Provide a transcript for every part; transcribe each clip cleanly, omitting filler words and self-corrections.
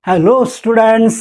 Hello students.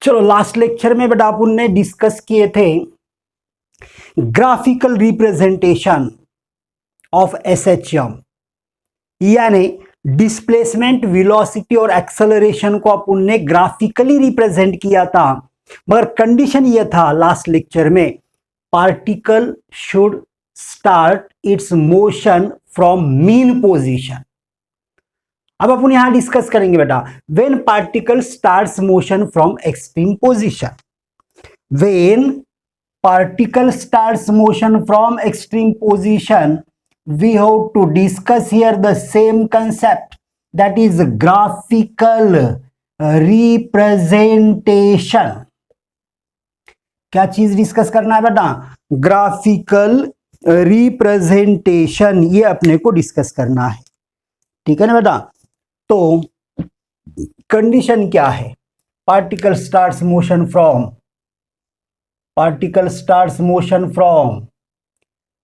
चलो last lecture में बेटा अपन ने डिस्कस किए थे ग्राफिकल रिप्रेजेंटेशन ऑफ एसएचएम, यानी डिस्प्लेसमेंट, वेलोसिटी और एक्सेलरेशन को अपन ने ग्राफिकली रिप्रेजेंट किया था। मगर कंडीशन यह था लास्ट लेक्चर में, particle should start it's motion from mean position. अब अपन यहां डिस्कस करेंगे बेटा, when particle starts motion from extreme position. When particle starts motion from extreme position, we have to discuss here the same concept, that is graphical representation. क्या चीज discuss करना है बेटा? Graphical representation, ये अपने को डिस्कस करना है, ठीक है ना बेटा? तो कंडीशन क्या है? Particle starts motion from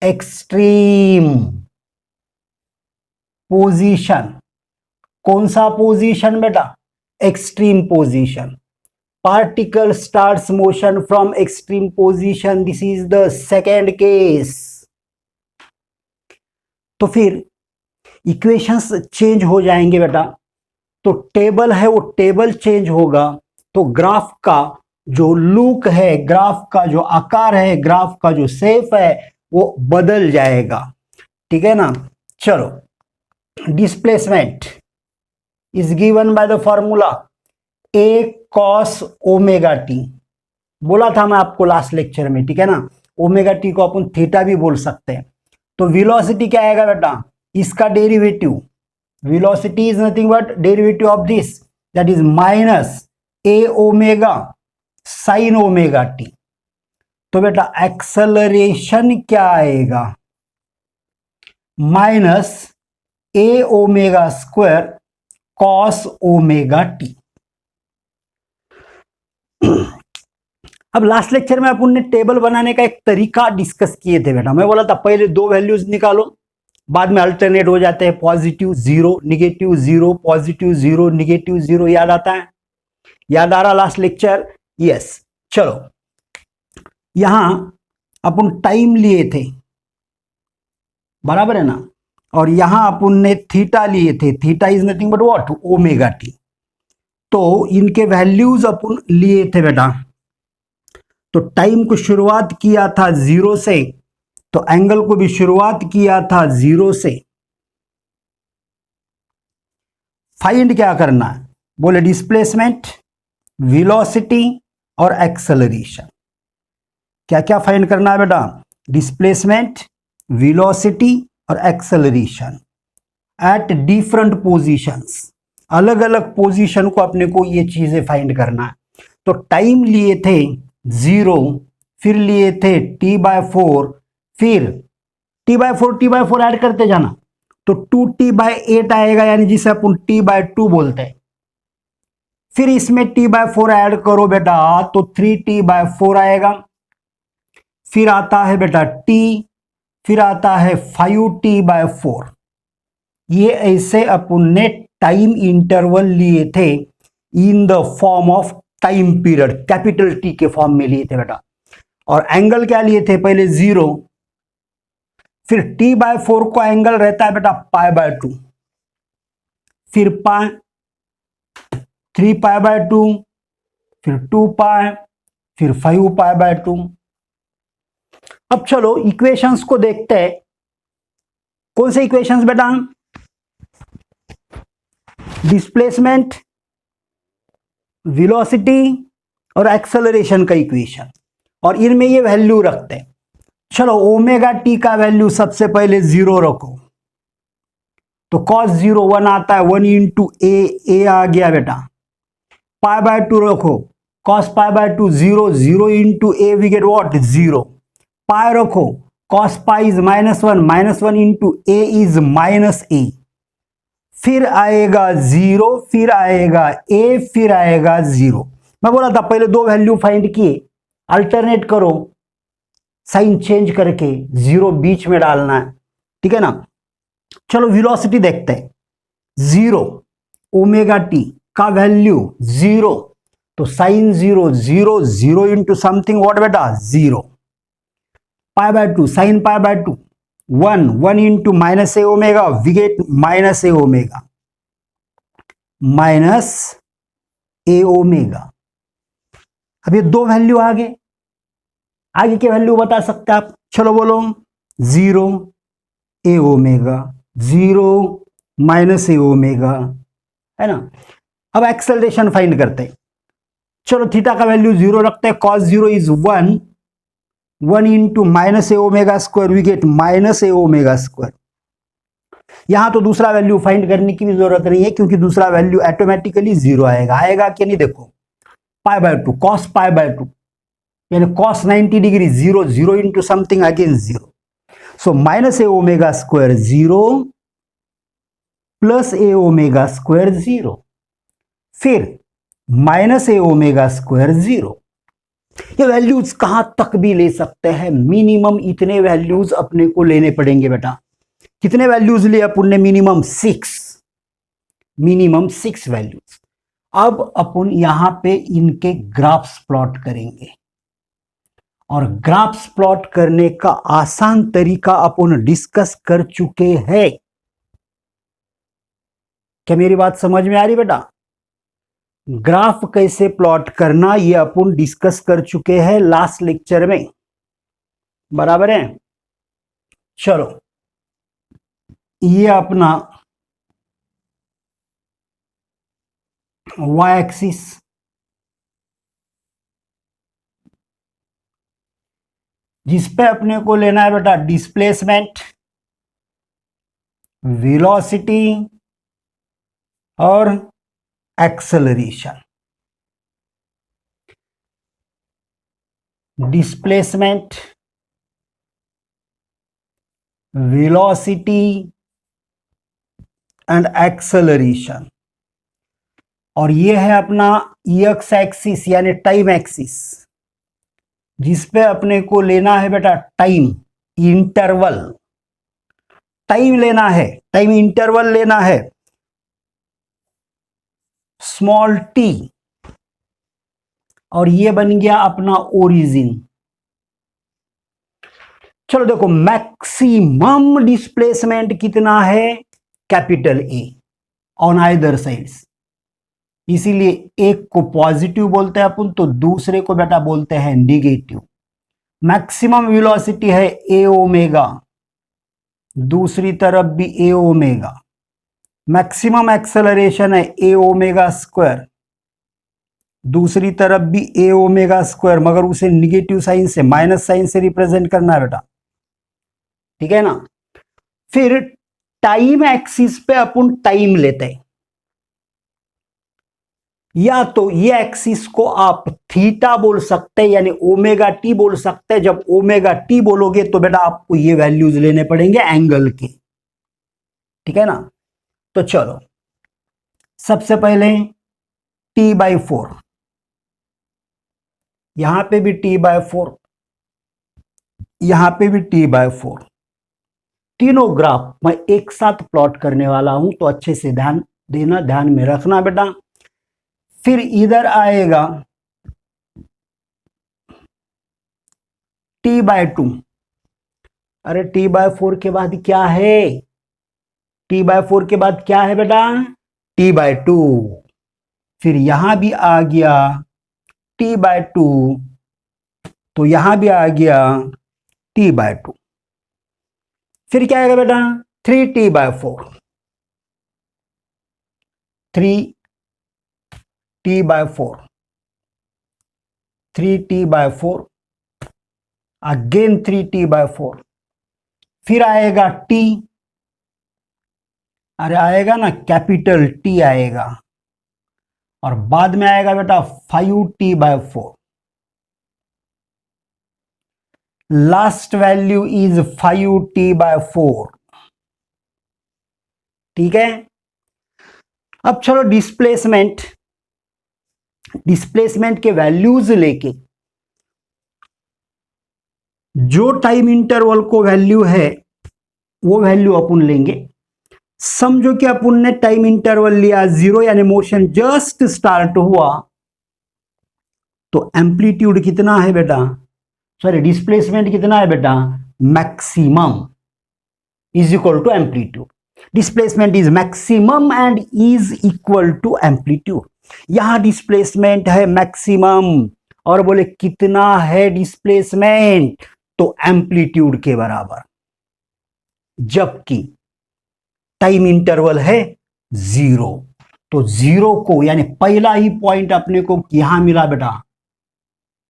extreme position. कौन सा पोजीशन बेटा? Extreme position. Particle starts motion from extreme position, this is the second case. तो फिर इक्वेशंस चेंज हो जाएंगे बेटा। तो टेबल है वो टेबल चेंज होगा, तो ग्राफ का जो लुक है, ग्राफ का जो आकार है, ग्राफ का जो शेप है वो बदल जाएगा, ठीक है ना? चलो, displacement is given by the formula a cos omega T. बोला था मैं आपको लास्ट लेक्चर में, ठीक है ना? ओमेगा टी को अपन थीटा भी बोल सकते हैं। तो वेलोसिटी क्या आएगा बेटा? इसका derivative, velocity is nothing but derivative of this, that is minus a omega sine omega T. तो बेटा एक्सेलरेशन क्या आएगा? Minus a omega square cos omega T. अब लास्ट लेक्चर में अपन ने टेबल बनाने का एक तरीका डिस्कस किए थे बेटा। मैं बोला था पहले दो वैल्यूज निकालो, बाद में अल्टरनेट हो जाते हैं, positive zero negative zero, positive zero negative zero. याद आता है? याद आ रहा लास्ट लेक्चर? यस। चलो, यहां अपन टाइम लिए थे, बराबर है ना? और यहां अपन ने थीटा लिए थे, theta is nothing but what? Omega T. तो इनके वैल्यूज अपन लिए थे बेटा। तो टाइम को शुरुआत किया था जीरो से, तो एंगल को भी शुरुआत किया था जीरो से। फाइंड क्या करना है? बोले डिस्प्लेसमेंट, वेलोसिटी और एक्सेलरेशन। क्या क्या फाइंड करना है बेटा? डिस्प्लेसमेंट, वेलोसिटी और एक्सेलरेशन एट डिफरेंट पोजीशंस। अलग अलग पोजीशन को अपने को ये चीजें फाइंड करना है। तो टाइम लिए थे जीरो, फिर लिए थे t/4, फिर t/4 ऐड करते जाना, तो 2t/8 आएगा, यानी जिसे अपन t/2 बोलते हैं। फिर इसमें t/4 ऐड करो बेटा, तो 3t/4 आएगा। फिर आता है बेटा t, फिर आता है 5t/4। ये ऐसे अपन ने टाइम इंटरवल लिए थे in the form of time period, capital T के फॉर्म में लिए थे बेटा। और एंगल क्या लिए थे? पहले जीरो, फिर t/4 को एंगल रहता है बेटा π/2, फिर पाई, 3π/2, फिर 2π, फिर 5π/2। अब चलो इक्वेशंस को देखते हैं। कौन से इक्वेशंस बेटा? डिस्प्लेसमेंट, वेलोसिटी और एक्सेलरेशन का इक्वेशन, और इनमें ये वैल्यू रखते हैं। चलो, ओमेगा टी का वैल्यू सबसे पहले जीरो रखो, तो cos 0 1 आता है, 1 इंटू ए आ गया बेटा। π/2 रखो, cos π/2 0, 0 into a we get what? 0। Pi रखो, cos pi is -1 into a is -a। फिर आएगा जीरो, फिर आएगा ए, फिर आएगा जीरो। मैं बोला था पहले दो वैल्यू फाइंड किए, अल्टरनेट करो, साइन चेंज करके जीरो बीच में डालना है, ठीक है ना? चलो वेलोसिटी देखते हैं। जीरो, ओमेगा टी का वैल्यू जीरो, तो sine zero zero, zero into something what बेटा, zero. Pi by two, sine pi by two, one, one into minus A omega, we get minus A omega, minus A omega. अब ये दो value आगे के value बता सकते हैं आप, चलो बोलो, जीरो ए ओमेगा, जीरो माइनस ए ओमेगा, है ना। अब एक्सेलरेशन फाइंड करते हैं, चलो थीटा का वैल्यू जीरो रखते हैं, cos zero is one, one into minus A omega square, we get minus A omega square. यहां तो दूसरा वैल्यू फाइंड करने की भी जरूरत नहीं है, क्योंकि दूसरा वैल्यू ऑटोमेटिकली जीरो आएगा। आएगा कि नहीं, देखो, pi by two, cos pi by two यानी cos 90 degree, zero, zero into something again zero, so minus A omega square zero plus A omega square zero, फिर माइनस ए ओमेगा स्क्वायर जीरो। ये values कहां तक भी ले सकते हैं, minimum इतने वैल्यूज अपने को लेने पड़ेंगे बेटा। कितने वैल्यूज लिए अपन ने, minimum six, minimum six values. अब अपन यहां पे इनके ग्राफ्स प्लॉट करेंगे, और ग्राफ्स प्लॉट करने का आसान तरीका अपन डिस्कस कर चुके हैं। क्या मेरी बात समझ में आ रही बेटा? ग्राफ कैसे प्लॉट करना ये अपन डिस्कस कर चुके हैं लास्ट लेक्चर में, बराबर है। चलो, ये अपना वाई एक्सिस, जिसपे अपने को लेना है बेटा डिस्प्लेसमेंट, वेलोसिटी और acceleration. Displacement, velocity and acceleration, और ये है अपना एक्स एक्सिस यानी टाइम एक्सिस, जिसपे अपने को लेना है बेटा टाइम इंटरवल, टाइम लेना है, टाइम इंटरवल लेना है स्मॉल टी, और ये बन गया अपना ओरिजिन। चलो देखो, मैक्सिमम डिस्प्लेसमेंट कितना है, capital A on either sides, इसीलिए एक को पॉजिटिव बोलते हैं अपन, तो दूसरे को बेटा बोलते हैं निगेटिव। मैक्सिमम वेलोसिटी है ए ओमेगा, दूसरी तरफ भी ए ओमेगा। मैक्सिमम एक्सेलरेशन है ए ओमेगा स्क्वायर, दूसरी तरफ भी ए ओमेगा स्क्वायर, मगर उसे निगेटिव साइन से, माइनस साइन से रिप्रेजेंट करना है बेटा, ठीक है ना। फिर टाइम एक्सिस पे अपन टाइम लेते हैं, या तो ये एक्सिस को आप थीटा बोल सकते हैं यानी ओमेगा टी बोल सकते हैं। जब ओमेगा टी बोलोगे तो बेटा आपको ये वैल्यूज लेने पड़ेंगे एंगल के, ठीक है ना। तो चलो, सबसे पहले टी बाई फोर, यहां पे भी टी बाय फोर, यहां पे भी टी बाय फोर, तीनों ग्राफ मैं एक साथ प्लॉट करने वाला हूं, तो अच्छे से ध्यान देना, ध्यान में रखना बेटा। फिर इधर आएगा टी बाय टू, अरे टी बाय फोर के बाद क्या है, टी बाय फोर के बाद क्या है बेटा, टी बाय टू। फिर यहां भी आ गया टी बाय टू, तो यहां भी आ गया टी बाय टू। फिर क्या आएगा बेटा, three T by four, three T by four, three T by four, again three T by four. फिर आएगा टी, अरे आएगा ना कैपिटल टी आएगा, और बाद में आएगा बेटा five T by four. Last value is five T by four, ठीक है। अब चलो डिस्प्लेसमेंट, डिस्प्लेसमेंट के वैल्यूज लेके जो टाइम इंटरवल को वैल्यू है वो वैल्यू अपन लेंगे। समझो कि अपन ने टाइम इंटरवल लिया 0, यानी मोशन जस्ट स्टार्ट हुआ, तो एम्पलीट्यूड कितना है बेटा, सॉरी डिस्प्लेसमेंट कितना है बेटा, maximum is equal to amplitude. Displacement is maximum and is equal to amplitude. यहां डिस्प्लेसमेंट है मैक्सिमम और बोले कितना है डिस्प्लेसमेंट, तो एम्पलीट्यूड के बराबर, जबकि टाइम इंटरवल है 0, तो 0 को यानी पहला ही पॉइंट अपने को यहां मिला बेटा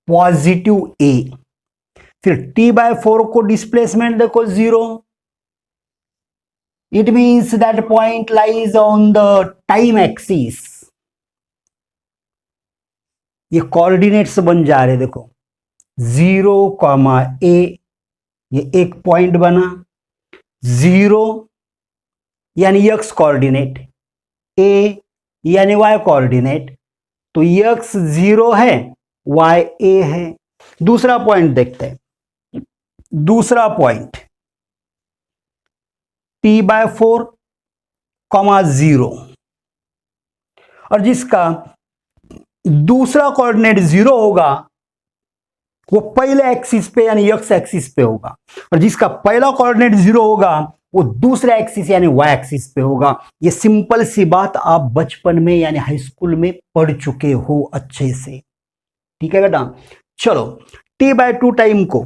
पॉजिटिव ए, फिर t/4 को डिस्प्लेसमेंट देखो 0, it means that point lies on the time axis. ये कोऑर्डिनेट्स बन जा रहे, देखो 0, a, ये एक पॉइंट बना, 0 यानी x कोऑर्डिनेट, a यानी y कोऑर्डिनेट, तो x 0 है, y a है। दूसरा पॉइंट देखते हैं, दूसरा पॉइंट t/4, 0, और जिसका दूसरा कोऑर्डिनेट 0 होगा वो पहले एक्सिस पे यानी x एक्सिस पे होगा, और जिसका पहला कोऑर्डिनेट 0 होगा वो दूसरा एक्सिस यानी y एक्सिस पे होगा। ये सिंपल सी बात आप बचपन में यानी हाई स्कूल में पढ़ चुके हो अच्छे से, ठीक है बेटा। चलो t/2 टाइम को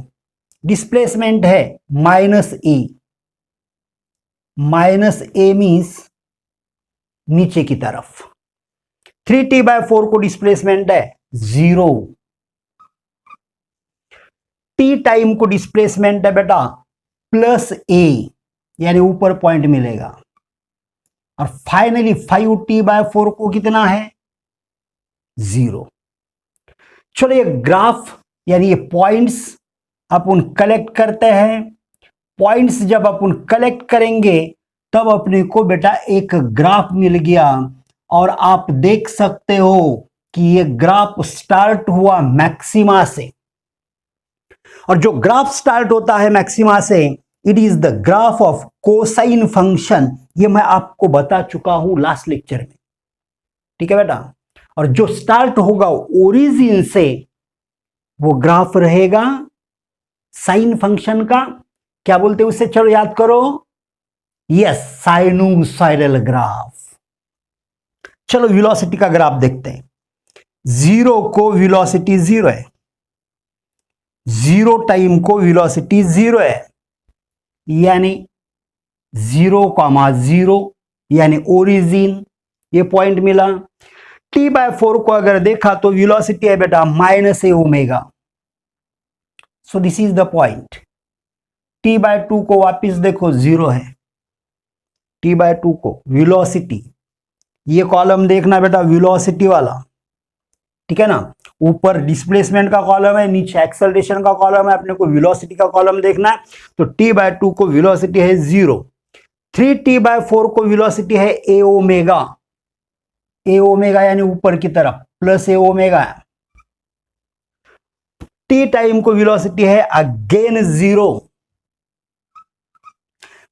डिस्प्लेसमेंट है -a मींस नीचे की तरफ, 3t/4 को डिस्प्लेसमेंट है 0, t टाइम को डिस्प्लेसमेंट है बेटा +a यानी ऊपर पॉइंट मिलेगा, और फाइनली 5t/4 को कितना है 0। चलो ये ग्राफ यानी ये पॉइंट्स अपन कलेक्ट करते हैं। पॉइंट्स जब अपन कलेक्ट करेंगे तब अपने को बेटा एक ग्राफ मिल गया, और आप देख सकते हो कि ये ग्राफ स्टार्ट हुआ मैक्सिमा से, और जो ग्राफ स्टार्ट होता है मैक्सिमा से it is the graph of cosine function. ये मैं आपको बता चुका हूं लास्ट लेक्चर में, ठीक है बेटा। और जो स्टार्ट होगा ओरिजिन से वो ग्राफ रहेगा साइन फंक्शन का, क्या बोलते हैं उसे, चलो याद करो, यस साइनूसॉइडल ग्राफ। चलो वेलोसिटी का ग्राफ देखते हैं। 0 को वेलोसिटी 0 है, 0 टाइम को वेलोसिटी 0 है, यानी 0,0 यानी ओरिजिन, ये पॉइंट मिला। t/4 को अगर देखा तो वेलोसिटी है बेटा -a omega, so this is the point. t/2 को वापिस देखो 0 है, t/2 को वेलोसिटी, ये कॉलम देखना बेटा वेलोसिटी वाला, ठीक है ना। ऊपर डिस्प्लेसमेंट का कॉलम है, नीचे एक्सेलरेशन का कॉलम है, अपने को वेलोसिटी का कॉलम देखना है। तो t/2 को वेलोसिटी है 0, 3t/4 को वेलोसिटी है a ओमेगा, a ओमेगा यानी ऊपर की तरफ +a ओमेगा। t टाइम को वेलोसिटी है अगेन 0,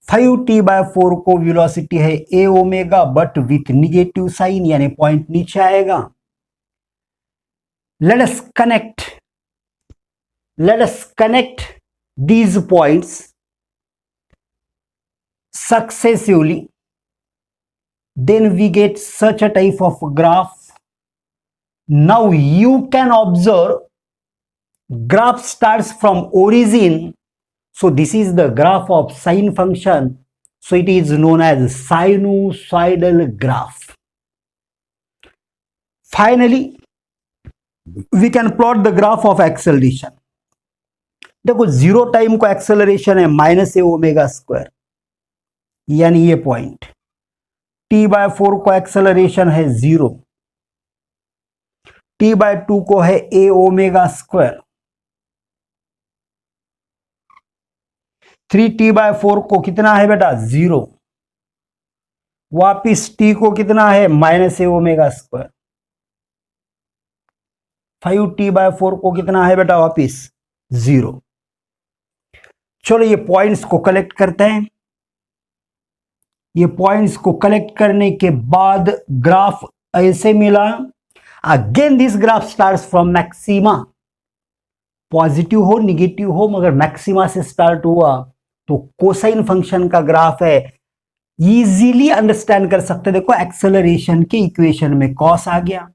5t/4 को वेलोसिटी है a omega but with negative sign यानी पॉइंट नीचे आएगा। let us connect these points successively, then we get such a type of graph. Now you can observe graph starts from origin, so this is the graph of sine function, so it is known as sinusoidal graph. Finally we can plot the graph of acceleration. देखो 0 time को acceleration है -a omega square, यानी ये point. t/4 को acceleration है 0, t/2 को है a omega square, 3t/4 को कितना है बेटा 0, वापिस t को कितना है -a ओमेगा स्क्वायर, 5t/4 को कितना है बेटा वापिस 0। चलो ये पॉइंट्स को कलेक्ट करते हैं। ये पॉइंट्स को कलेक्ट करने के बाद ग्राफ ऐसे मिला। Again this graph starts from maxima, positive हो निगेटिव हो मगर मैक्सिमा से स्टार्ट हुआ, तो कोसाइन फंक्शन का ग्राफ है। इजीली अंडरस्टैंड कर सकते, देखो एक्सेलरेशन के इक्वेशन में कॉस आ गया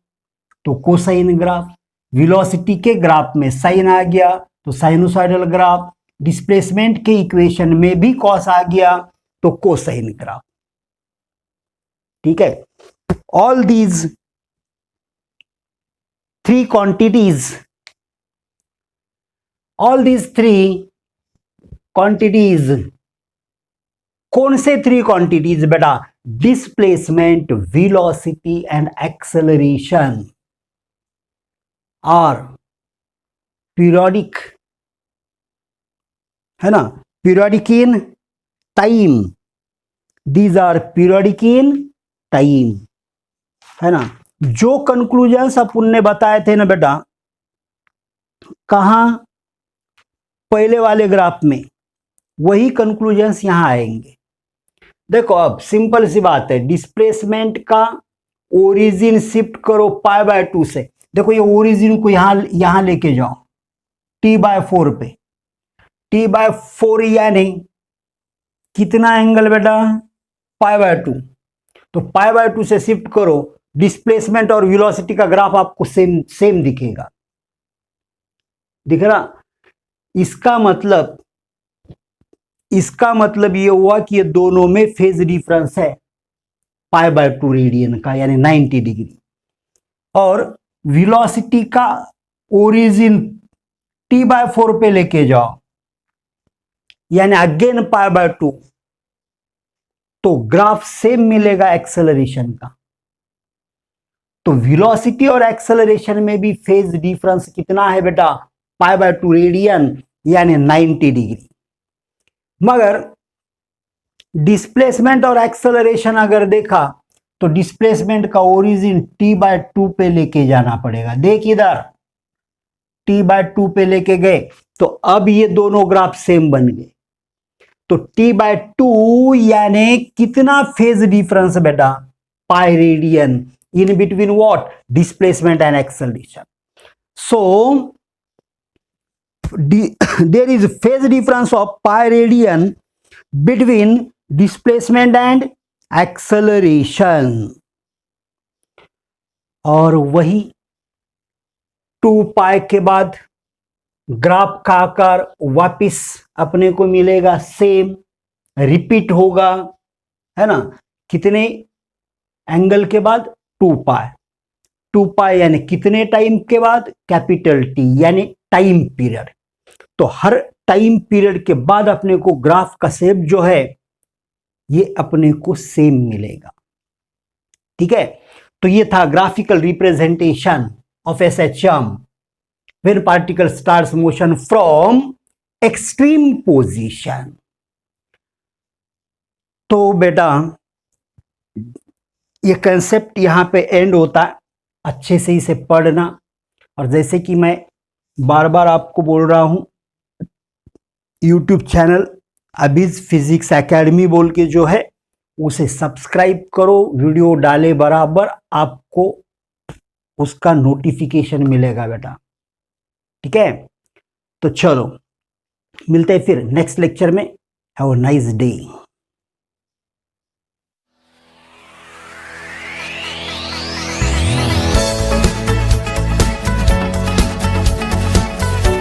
तो कोसाइन ग्राफ, वेलोसिटी के ग्राफ में साइन आ गया तो साइनोसॉइडल ग्राफ, डिस्प्लेसमेंट के इक्वेशन में भी कॉस आ गया तो कोसाइन ग्राफ। ठीक है, all these three quantities, all these three quantities, कौन से थ्री क्वांटिटीज बेटा? Displacement, velocity and acceleration are periodic, है ना, periodic in time, these are periodic in time, है ना। जो कंक्लूजन्स अपन ने बताए थे ना बेटा, कहां? पहले वाले ग्राफ में, वही कंक्लूजन्स यहां आएंगे। देखो अब सिंपल सी बात है, डिस्प्लेसमेंट का ओरिजिन शिफ्ट करो π/2 से। देखो ये ओरिजिन को यहां लेके जाओ t/4 पे, t/4 यानी कितना एंगल बेटा? π/2। तो π/2 से शिफ्ट करो, डिस्प्लेसमेंट और वेलोसिटी का ग्राफ आपको सेम दिखेगा। दिख रहा? इसका मतलब ये हुआ कि ये दोनों में फेज डिफरेंस है π/2 रेडियन का, यानी 90 डिग्री। और वेलोसिटी का ओरिजिन t/4 पे लेके जाओ, यानी अगेन π/2, तो ग्राफ सेम मिलेगा एक्सेलरेशन का। तो वेलोसिटी और एक्सेलरेशन में भी फेज डिफरेंस कितना है बेटा? π/2 रेडियन, यानी 90 डिग्री। मगर डिस्प्लेसमेंट और एक्सेलरेशन अगर देखा तो डिस्प्लेसमेंट का ओरिजिन t/2 पे लेके जाना पड़ेगा। देख इधर t/2 पे लेके गए तो अब ये दोनों ग्राफ सेम बन गए। तो t/2 यानी कितना फेज डिफरेंस बेटा? Pi radian in between what? Displacement and acceleration. So there is phase difference of pi radian between displacement and acceleration, और वही 2 पाई के बाद ग्राफ का आकार वापिस अपने को मिलेगा सेम, रिपीट होगा, है ना। कितने एंगल के बाद? 2 पाई। 2 पाई यानी कितने टाइम के बाद? कैपिटल टी यानी टाइम पीरियड। तो हर टाइम पीरियड के बाद अपने को ग्राफ का शेप जो है ये अपने को सेम मिलेगा। ठीक है, तो ये था graphical representation of SHM when particle starts motion from extreme position. तो बेटा ये कंसेप्ट यहां पे एंड होता है, अच्छे से इसे पढ़ना। और जैसे कि मैं बार बार आपको बोल रहा हूं, यूट्यूब चैनल अबीज फिजिक्स एकेडमी बोल के जो है उसे सब्सक्राइब करो, वीडियो डाले बराबर आपको उसका नोटिफिकेशन मिलेगा बेटा। ठीक है, तो चलो मिलते हैं फिर नेक्स्ट लेक्चर में। Have a nice day.